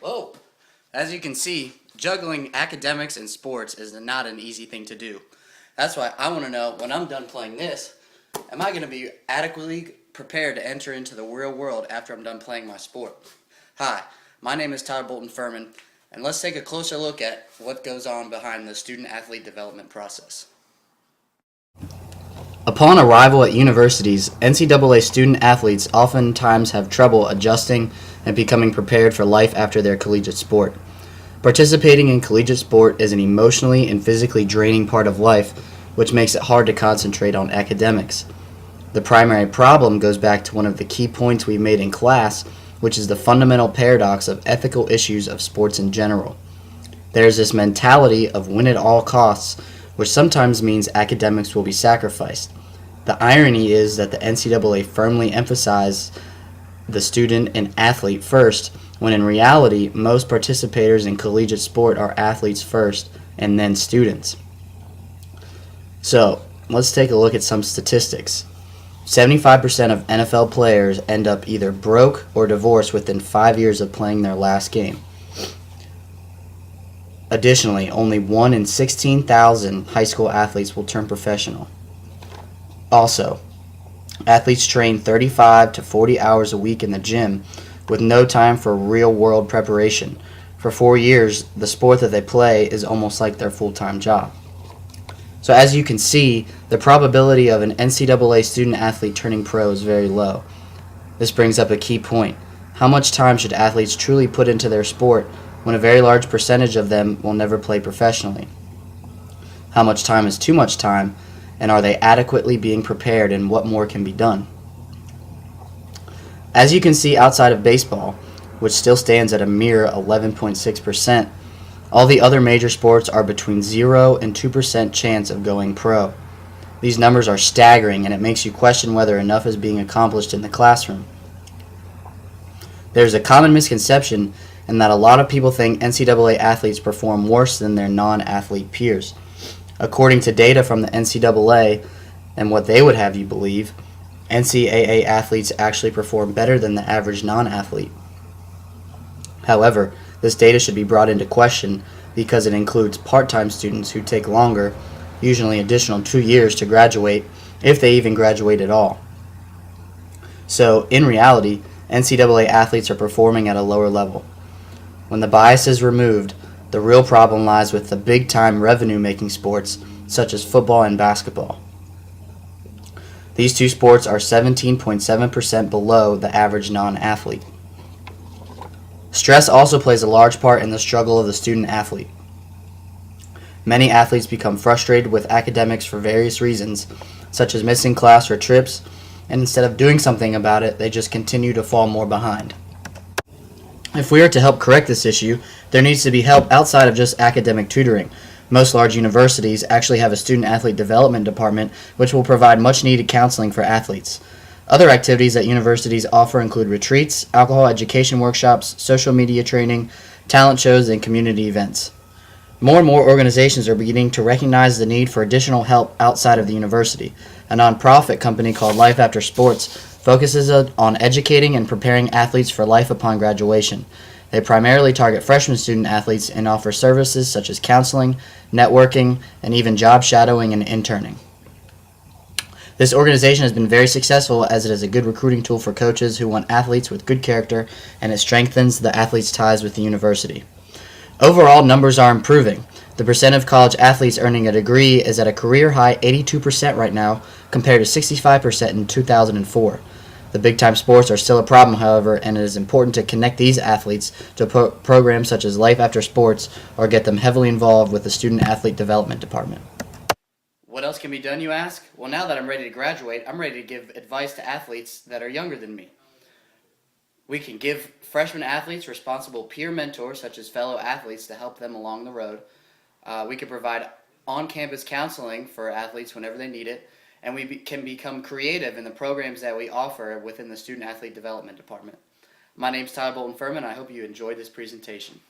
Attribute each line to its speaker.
Speaker 1: Whoa! As you can see, juggling academics and sports is not an easy thing to do. That's why I want to know, when I'm done playing this, am I going to be adequately prepared to enter into the real world after I'm done playing my sport? Hi, my name is Tyler Bolton Furman, and let's take a closer look at what goes on behind the student-athlete development process. Upon arrival at universities, NCAA student-athletes oftentimes have trouble adjusting and becoming prepared for life after their collegiate sport. Participating in collegiate sport is an emotionally and physically draining part of life, which makes it hard to concentrate on academics. The primary problem goes back to one of the key points we made in class, which is the fundamental paradox of ethical issues of sports in general. There's this mentality of win at all costs, which sometimes means academics will be sacrificed. The irony is that the NCAA firmly emphasizes the student and athlete first, when in reality, most participators in collegiate sport are athletes first and then students. So, let's take a look at some statistics. 75% of NFL players end up either broke or divorced within 5 years of playing their last game. Additionally, only 1 in 16,000 high school athletes will turn professional. Also, athletes train 35 to 40 hours a week in the gym with no time for real-world preparation. For 4 years, the sport that they play is almost like their full-time job. So as you can see, the probability of an NCAA student-athlete turning pro is very low. This brings up a key point. How much time should athletes truly put into their sport when a very large percentage of them will never play professionally? How much time is too much time, and are they adequately being prepared, and what more can be done? As you can see, outside of baseball, which still stands at a mere 11.6%, all the other major sports are between 0 and 2% chance of going pro. These numbers are staggering, and it makes you question whether enough is being accomplished in the classroom. There's a common misconception in that a lot of people think NCAA athletes perform worse than their non-athlete peers. According to data from the NCAA and what they would have you believe, NCAA athletes actually perform better than the average non-athlete. However, this data should be brought into question because it includes part-time students who take longer, usually additional 2 years, to graduate, if they even graduate at all. So, in reality, NCAA athletes are performing at a lower level. When the bias is removed, the real problem lies with the big-time revenue-making sports such as football and basketball. These two sports are 17.7% below the average non-athlete. Stress also plays a large part in the struggle of the student-athlete. Many athletes become frustrated with academics for various reasons, such as missing class or trips, and instead of doing something about it, they just continue to fall more behind. If we are to help correct this issue, there needs to be help outside of just academic tutoring. Most large universities actually have a student-athlete development department which will provide much-needed counseling for athletes. Other activities that universities offer include retreats, alcohol education workshops, social media training, talent shows, and community events. More and more organizations are beginning to recognize the need for additional help outside of the university. A nonprofit company called Life After Sports focuses on educating and preparing athletes for life upon graduation. They primarily target freshman student athletes and offer services such as counseling, networking, and even job shadowing and interning. This organization has been very successful as it is a good recruiting tool for coaches who want athletes with good character, and it strengthens the athletes' ties with the university. Overall, numbers are improving. The percent of college athletes earning a degree is at a career high 82% right now, compared to 65% in 2004. The big-time sports are still a problem, however, and it is important to connect these athletes to programs such as Life After Sports or get them heavily involved with the Student-Athlete Development Department. What else can be done, you ask? Well, now that I'm ready to graduate, I'm ready to give advice to athletes that are younger than me. We can give freshman athletes responsible peer mentors such as fellow athletes to help them along the road. We can provide on-campus counseling for athletes whenever they need it, and we can become creative in the programs that we offer within the Student-Athlete Development Department. My name's Tyler Bolton Furman, and I hope you enjoyed this presentation.